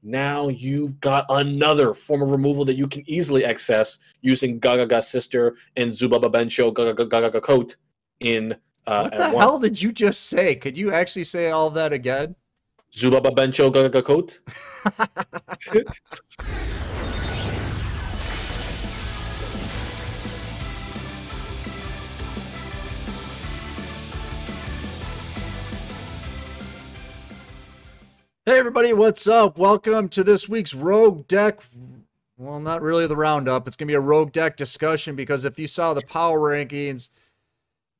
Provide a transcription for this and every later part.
Now you've got another form of removal that you can easily access using Gagaga Sister and Zubaba Bencho Gagaga Coat in What at the hell once. did you just say? Could you actually say all of that again? Zubaba Bencho Gagaga Coat. Hey everybody, what's up? Welcome to this week's Rogue Deck. Well, not really the roundup. It's going to be a Rogue Deck discussion because if you saw the power rankings,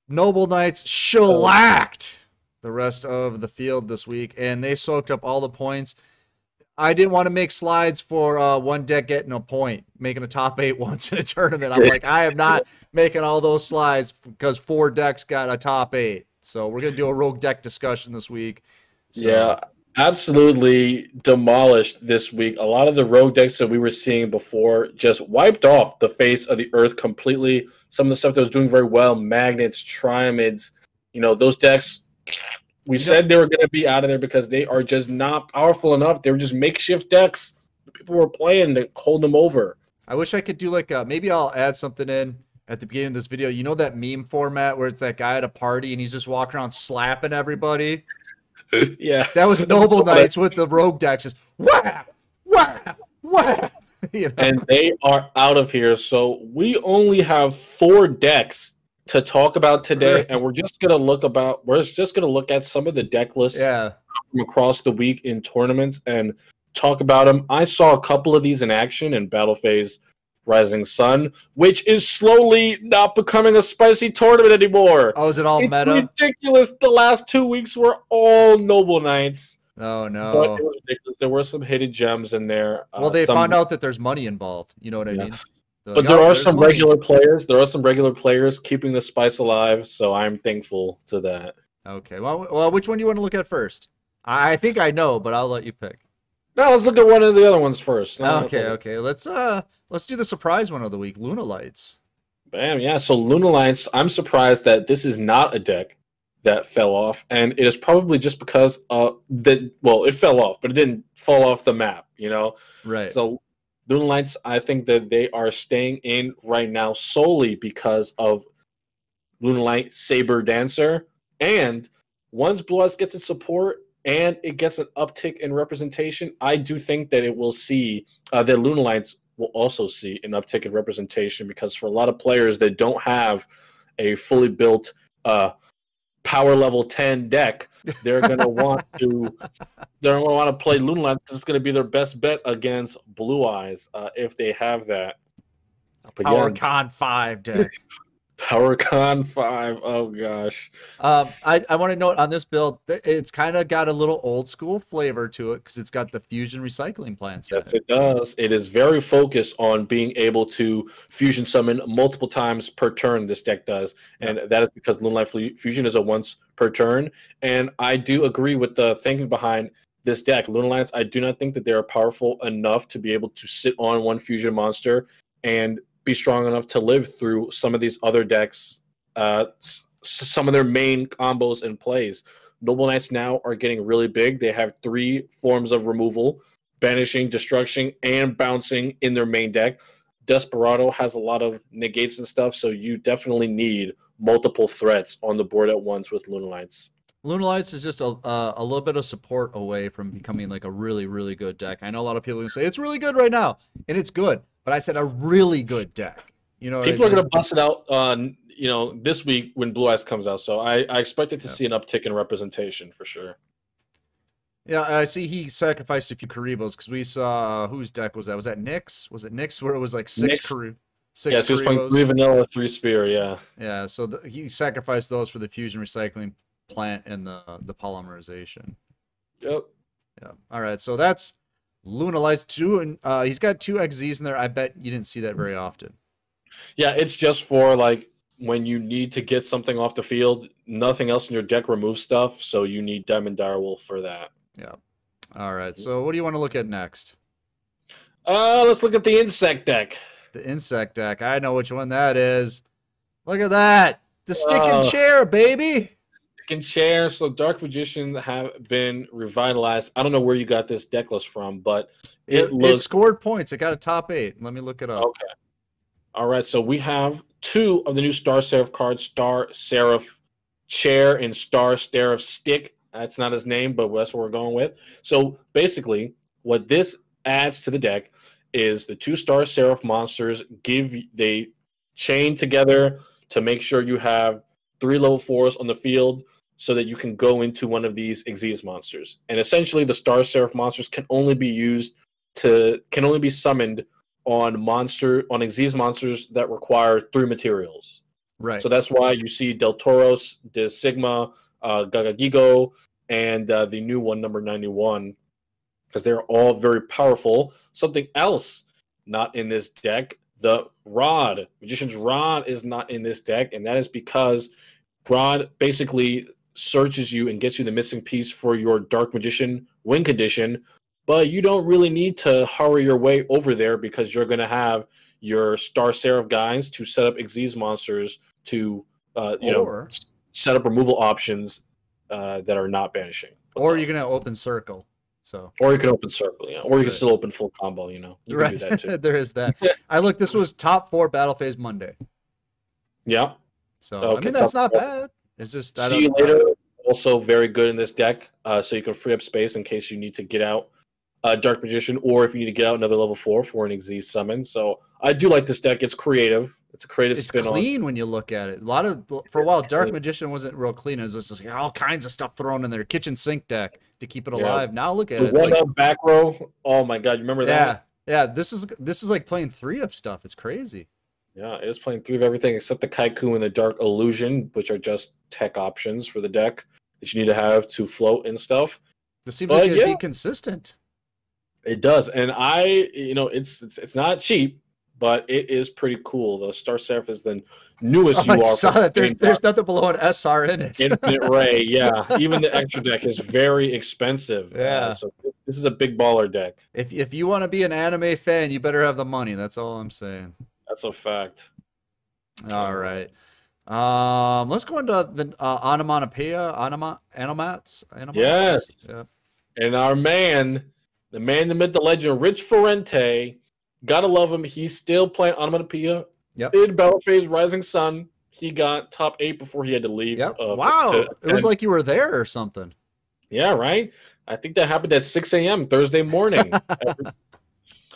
Noble Knights shellacked the rest of the field this week, and they soaked up all the points. I didn't want to make slides for one deck getting a point, making a top 8 once in a tournament. I'm like, I am not making all those slides because 4 decks got a top 8. So we're going to do a Rogue Deck discussion this week. So, yeah, absolutely demolished this week. A lot of the rogue decks that we were seeing before just wiped off the face of the earth completely. Some of the stuff that was doing very well, magnets, triamids, those decks, we said they were going to be out of there because they are just not powerful enough. They were just makeshift decks. People were playing to hold them over. I wish I could do like maybe I'll add something in at the beginning of this video. You know that meme format where it's that guy at a party and he's just walking around slapping everybody? Yeah. That was Noble Knights with the rogue decks. Just whap, whap, whap. And they are out of here. So we only have 4 decks to talk about today, and we're just gonna look at some of the deck lists from across the week in tournaments and talk about them. I saw a couple of these in action in Battle Phase Rising Sun, which is slowly not becoming a spicy tournament anymore. Oh, is it all meta? It's ridiculous. The last 2 weeks were all Noble Knights. Oh no! But it was ridiculous. There were some hidden gems in there. Well, they found out that there's money involved. You know what I mean? But there are some regular players. There are some regular players keeping the spice alive, so I'm thankful to that. Okay. Well, which one do you want to look at first? I think I know, but I'll let you pick. No, let's look at one of the other ones first. Okay. Let's do the surprise one of the week, Luna Lights. Bam, yeah. So Luna Lights, I'm surprised that this is not a deck that fell off, and it is probably just because it fell off, but it didn't fall off the map, Right. So Luna Lights, I think that they are staying in right now solely because of Luna Light Saber Dancer, and once Blue Eyes gets its support and it gets an uptick in representation, I do think that it will see that Luna Lights will also see an uptick in representation, because for a lot of players that don't have a fully built power level 10 deck, they're gonna want to play Luna Lights because it's gonna be their best bet against Blue Eyes if they have that. PowerCon 5 deck. PowerCon 5. Oh gosh. I want to note on this build, it's kind of got a little old school flavor to it because it's got the fusion recycling plants. Yes, it does. It is very focused on being able to fusion summon multiple times per turn. This deck does, and that is because Luna Light Fusion is a once per turn. And I do agree with the thinking behind this deck. Luna Lights, I do not think that they are powerful enough to be able to sit on one fusion monster and be strong enough to live through some of these other decks, some of their main combos and plays. Noble Knights now are getting really big. They have 3 forms of removal: banishing, destruction, and bouncing in their main deck. Desperado has a lot of negates and stuff, so you definitely need multiple threats on the board at once with Luna Lights. Luna Lights is just a little bit of support away from becoming like a really, really good deck. I know a lot of people are going to say it's really good right now, and it's good. But I said a really good deck. People are going to bust it out this week when Blue Eyes comes out. So I expected to see an uptick in representation for sure. Yeah, I see he sacrificed a few Karibos because we saw whose deck was that? Was that Nyx? Was it Nyx where it was like 6 Karibos? Yeah, so he was playing 3 vanilla, 3 spear, yeah. Yeah, so he sacrificed those for the fusion recycling plant and the polymerization. Yep. Yeah. All right, so that's Luna Lights 2, and he's got 2 XZs in there. I bet you didn't see that very often. Yeah, it's just for like when you need to get something off the field. Nothing else in your deck removes stuff, so you need Diamond Direwolf for that. Yeah. All right, so what do you want to look at next? Let's look at the insect deck. The insect deck. I know which one that is. Look at that. The stick and chair, baby. Second chair. So Dark Magician have been revitalized. I don't know where you got this deck list from, but it scored points. It got a top 8. Let me look it up. Okay. All right. So we have 2 of the new Star Seraph cards: Star Seraph Chair and Star Seraph Stick. That's not his name, but that's what we're going with. So basically, what this adds to the deck is the 2 Star Seraph monsters. They chain together to make sure you have 3 level 4s on the field, so that you can go into one of these Xyz monsters. And essentially, the Star Seraph monsters can only be summoned on Xyz monsters that require 3 materials. Right. So that's why you see Del Toros, De Sigma, Gagagigo, and the new one, number 91, because they're all very powerful. Something else not in this deck, the Rod. Magician's Rod is not in this deck, and that is because Rod basically searches you and gets you the missing piece for your Dark Magician win condition, but you don't really need to hurry your way over there because you're going to have your Star Seraph guys to set up Xyz monsters to set up removal options that are not banishing. Or you're going to open circle. Or you can open circle, yeah. Or you can still open full combo, You right. can do that too. There is that. This was top 4 Battle Phase Monday. Yeah. So okay, I mean, that's not bad. It's just See You Later. Also very good in this deck, so you can free up space in case you need to get out Dark Magician, or if you need to get out another level 4 for an Xyz summon. So I do like this deck. It's creative. It's a creative spin on. It's clean when you look at it. For a while, Dark Magician wasn't real clean. It was just like all kinds of stuff thrown in there. Kitchen sink deck to keep it alive. Now look at it. One up back row. Oh my god, you remember that? Yeah. This is like playing 3 of stuff. It's crazy. Yeah, it is playing 3 of everything except the Kaiku and the Dark Illusion, which are just tech options for the deck that you need to have to float and stuff. This seems like it'd be consistent. It does, and it's not cheap, but it is pretty cool. The Star Seraph is the newest I saw that. There's nothing below an SR in it. Infinite Ray, yeah. Even the extra deck is very expensive. Yeah. So this is a big baller deck. If you want to be an anime fan, you better have the money. That's all I'm saying. That's a fact. All right. Let's go into the Onomatopoeia. Anomats. Yes. Yep. And our man, the myth, the legend, Rich Ferrente. Gotta love him. He's still playing Onomatopoeia. Yep. In Battle Phase Rising Sun. He got top 8 before he had to leave. Yep. Wow. It was like you were there or something. Yeah, right? I think that happened at 6 a.m. Thursday morning.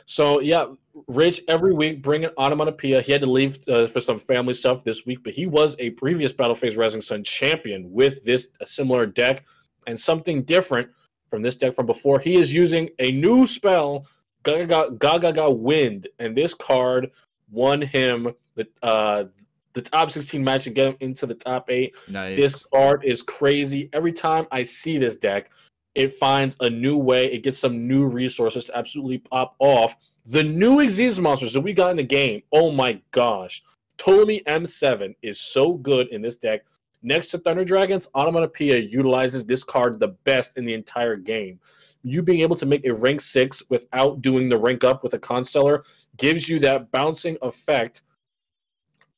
So, yeah, Rich, every week, bringing Onomatopoeia. He had to leave for some family stuff this week, but he was a previous Battle Phase Rising Sun champion with a similar deck, and something different from this deck from before. He is using a new spell, Gaga Wind, and this card won him the top 16 match to get him into the top 8. Nice. This card is crazy. Every time I see this deck, it finds a new way. It gets some new resources to absolutely pop off. The new Xyz monsters that we got in the game, oh my gosh. Ptolemy M7 is so good in this deck. Next to Thunder Dragons, Onomatopoeia utilizes this card the best in the entire game. You being able to make a rank 6 without doing the rank up with a Constellar gives you that bouncing effect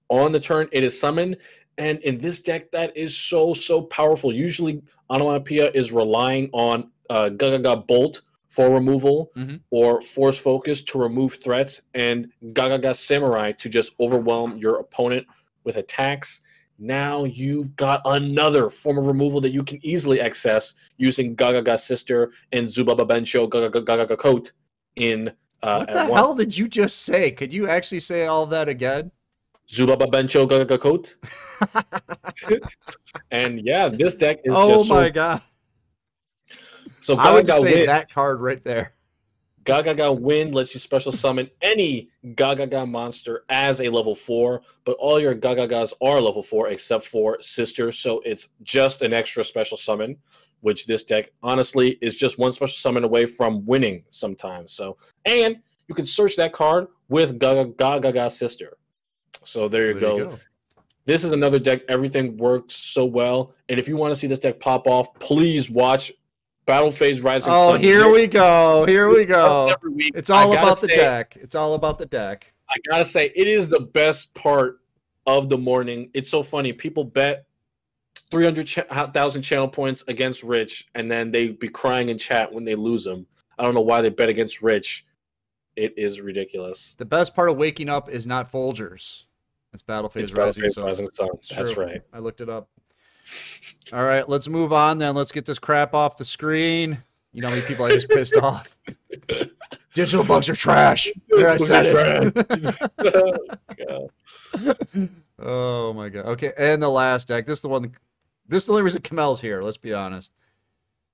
on the turn it is summoned. And in this deck, that is so powerful. Usually, Onomatopoeia is relying on Gaga Bolt for removal or Force Focus to remove threats, and Gaga Samurai to just overwhelm your opponent with attacks. Now you've got another form of removal that you can easily access using Gaga Sister and Zubaba Bencho Gaga Coat in what the hell did you just say? Could you actually say all of that again? Zubaba Bencho Gaga Coat. And yeah, this deck is just my god. So I would just say that card right there. Gaga Wind lets you special summon any Gaga monster as a level 4, but all your Gagagas are level 4 except for Sister, so it's just an extra special summon, which this deck honestly is just one special summon away from winning sometimes. So, and you can search that card with Gaga Sister. So there you go. This is another deck. Everything works so well. And if you want to see this deck pop off, please watch Battle Phase Rising Sun. Oh, here we go. Here we go. It's all about the deck. It's all about the deck. I got to say, it is the best part of the morning. It's so funny. People bet 300,000 channel points against Rich, and then they'd be crying in chat when they lose them. I don't know why they bet against Rich. It is ridiculous. The best part of waking up is not Folgers. It's Battle Phase Rising Sun. That's right. I looked it up. All right, let's move on then. Let's get this crap off the screen. You know how many people I just pissed off? Digital bugs are trash. There, I said it. Oh my god. Okay, and the last deck. This is the one. This is the only reason Kamel's here. Let's be honest.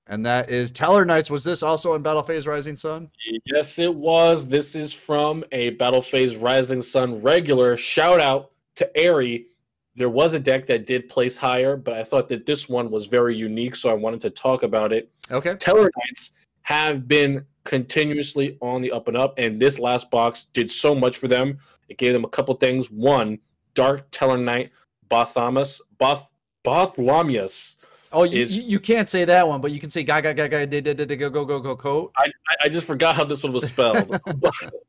And that is Teller Knights. Was this also in Battle Phase Rising Sun? Yes, it was. This is from a Battle Phase Rising Sun regular. Shout out to Airy. There was a deck that did place higher, but I thought that this one was very unique, so I wanted to talk about it. Okay. Teller Knights have been continuously on the up and up, and this last box did so much for them. It gave them a couple things. One, Dark Teller Knight Bartholomeus. Oh, you can't say that one, but you can say go go. I just forgot how this one was spelled.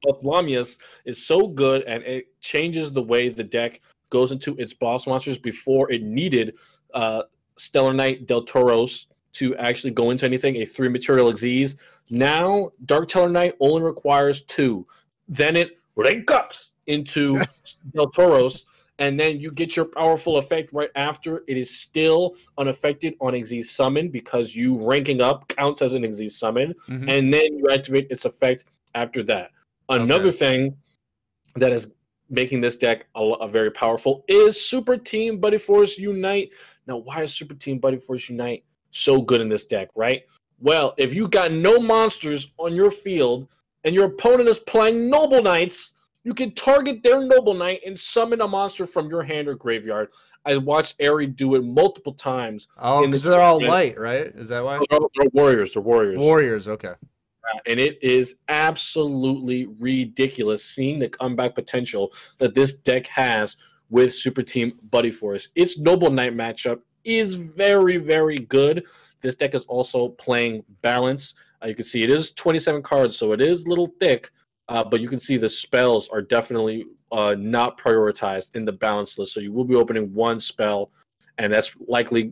Bartholomeus is so good, and it changes the way the deck goes into its boss monsters. Before it needed Stellar Knight Del Toros to actually go into anything, a 3 material Xyz. Now, Dark Teller Knight only requires 2. Then it rank ups into Del Toros, and then you get your powerful effect right after. It is still unaffected on Xyz summon because you ranking up counts as an Xyz summon, and then you activate its effect after that. Another thing that is making this deck a very powerful is Super Team Buddy Force Unite. Now, why is Super Team Buddy Force Unite so good in this deck, right? Well, if you got no monsters on your field and your opponent is playing Noble Knights, you can target their Noble Knight and summon a monster from your hand or graveyard. I watched Ari do it multiple times. Oh, because they're all light, right? Is that why? They're warriors. They're warriors. Warriors, okay. And it is absolutely ridiculous seeing the comeback potential that this deck has with Super Team Buddy Force. Its Noble Knight matchup is very, very good. This deck is also playing balance. You can see it is 27 cards, so it is a little thick, but you can see the spells are definitely not prioritized in the balance list. So you will be opening 1 spell, and that's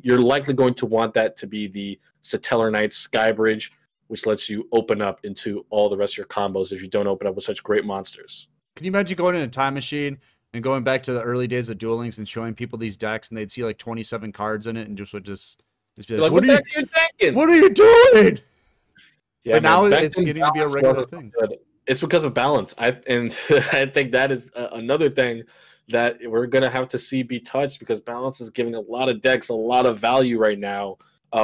you're likely going to want that to be the Satellar Knight Skybridge, which lets you open up into all the rest of your combos if you don't open up with such great monsters. Can you imagine going in a time machine and going back to the early days of Duel Links and showing people these decks, and they'd see like 27 cards in it and just be like, what are you thinking? What are you doing? Yeah, but now it's getting to be a regular thing. It's because of balance. I think that is another thing that we're going to have to see be touched, because balance is giving a lot of decks a lot of value right now.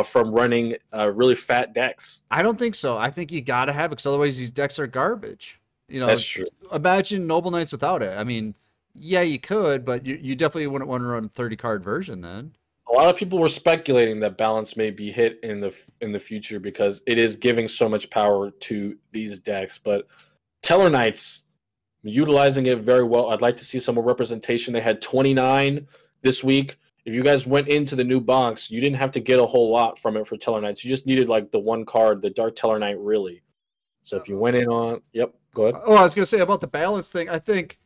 From running really fat decks. I don't think so. I think you got to have it, because otherwise these decks are garbage. You know, that's true. Imagine Noble Knights without it. I mean, yeah, you could, but you definitely wouldn't want to run a 30-card version then. A lot of people were speculating that balance may be hit in the future because it is giving so much power to these decks. But Teller Knights, utilizing it very well. I'd like to see some more representation. They had 29 this week. If you guys went into the new box, you didn't have to get a whole lot from it for Teller Knights. You just needed like the 1 card, the Dark Teller Knight, really. So if you went in on, go ahead. Oh, I was gonna say about the balance thing. I think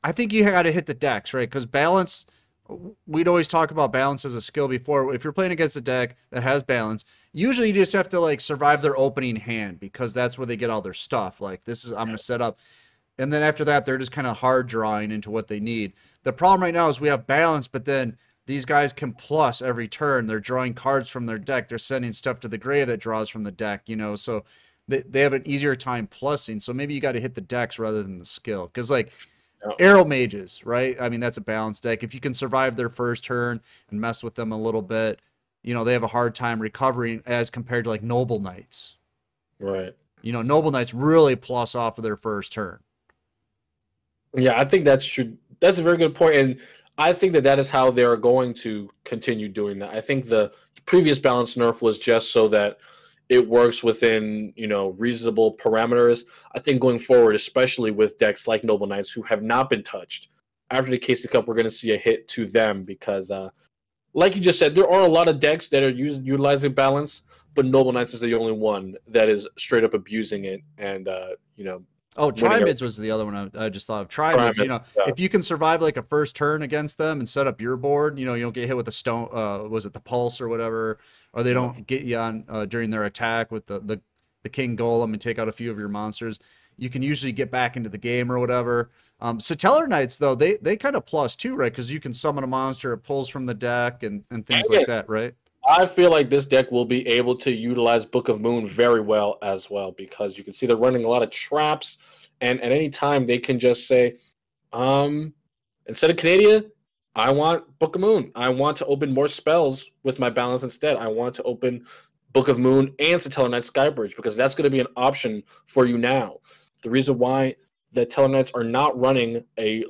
you got to hit the decks, right? Because balance, we'd always talk about balance as a skill before. If you're playing against a deck that has balance, usually you just have to like survive their opening hand, because that's where they get all their stuff. Like I'm gonna set up. And then after that, they're just kind of hard drawing into what they need. The problem right now is we have balance, but then these guys can plus every turn. They're drawing cards from their deck. They're sending stuff to the grave that draws from the deck, you know, so they have an easier time plussing. So maybe you got to hit the decks rather than the skill. Because like Arrow Mages, right? I mean, that's a balanced deck. If you can survive their first turn and mess with them a little bit, you know, they have a hard time recovering as compared to like Noble Knights. Right. You know, Noble Knights really plus off of their first turn. Yeah, I think that's true. That's a very good point, and I think that is how they're going to continue doing that. I think the previous balance nerf was just so that it works within, you know, reasonable parameters. I think going forward, especially with decks like Noble Knights who have not been touched, after the Casey Cup, we're going to see a hit to them because, like you just said, there are a lot of decks that are utilizing balance, but Noble Knights is the only one that is straight up abusing it and, you know, Oh, winning Trimids was the other one I just thought of. Trimids, Trimid, you know, yeah. if you can survive like a first turn against them and set up your board, you know, you don't get hit with a stone, was it the pulse or whatever, or they don't get you on during their attack with the king golem and take out a few of your monsters. You can usually get back into the game or whatever. Satellar Knights though, they kind of plus too, right? Because you can summon a monster, it pulls from the deck and things like that, right? I feel like this deck will be able to utilize Book of Moon very well as well, because you can see they're running a lot of traps, and at any time they can just say, instead of Canada, I want Book of Moon. I want to open more spells with my balance instead. I want to open Book of Moon and Satellar Knight Skybridge, because that's going to be an option for you now. The reason why the Satellar Knights are not running a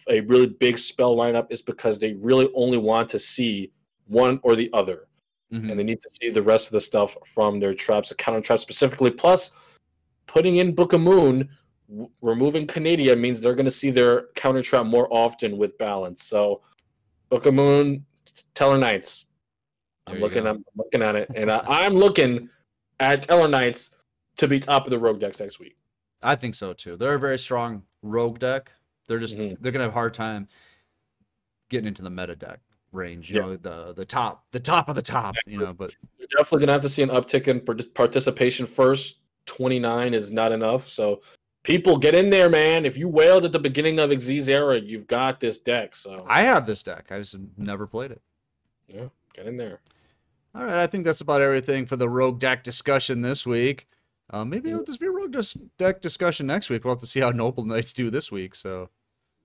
really big spell lineup is because they really only want to see one or the other. And they need to see the rest of the stuff from their traps, a counter trap specifically. Plus, putting in Book of Moon, removing Canada means they're going to see their counter trap more often with balance. So, Book of Moon, Satellar Knights. I'm looking at it, and I'm looking at Satellar Knights to be top of the rogue decks next week. I think so too. They're a very strong rogue deck. They're just they're gonna have a hard time getting into the meta deck range, you know, the top of the top, you know, but you're definitely gonna have to see an uptick in participation first. 29 is not enough, so people get in there, man. If you wailed at the beginning of Xyz era, you've got this deck. So I have this deck, I just never played it. Yeah, get in there. All right, I think that's about everything for the rogue deck discussion this week. Maybe it'll just be a rogue deck discussion next week. We'll have to see how Noble Knights do this week. So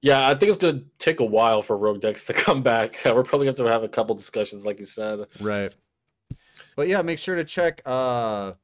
yeah, I think it's going to take a while for rogue decks to come back. We're probably going to have a couple discussions, like you said. Right. But yeah, make sure to check Kamel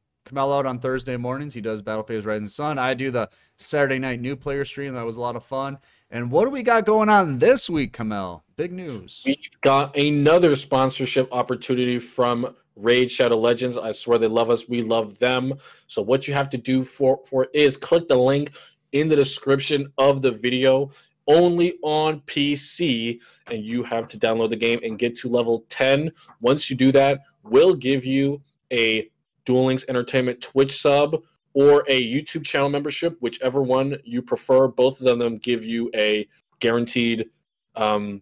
out on Thursday mornings. He does Battle Phase Rising Sun. I do the Saturday night new player stream. That was a lot of fun. And what do we got going on this week, Kamel? Big news. We've got another sponsorship opportunity from Raid Shadow Legends. I swear they love us. We love them. So what you have to do for is click the link in the description of the video. Only on PC, and you have to download the game and get to level 10. Once you do that, we'll give you a Duel Links Entertainment Twitch sub or a YouTube channel membership, whichever one you prefer. Both of them give you a guaranteed entry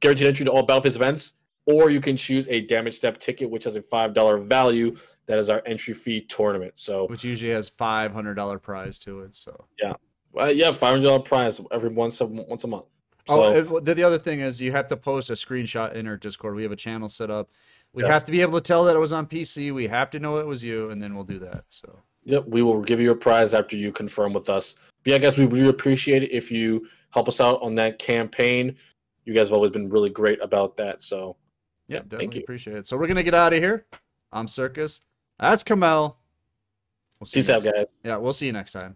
to all Battlefield events, or you can choose a Damage Step ticket, which has a $5 value. That is our entry fee tournament. So, which usually has $500 prize to it. So yeah. Yeah, $500 prize every once a month. So, the other thing is you have to post a screenshot in our Discord. We have a channel set up. We have to be able to tell that it was on PC. We have to know it was you, and then we'll do that. So yep, we will give you a prize after you confirm with us. But yeah, guys, we really appreciate it if you help us out on that campaign. You guys have always been really great about that. So yeah, definitely appreciate it. So we're gonna get out of here. I'm Circus. That's Kamel. Peace out, guys. Yeah, we'll see you next time.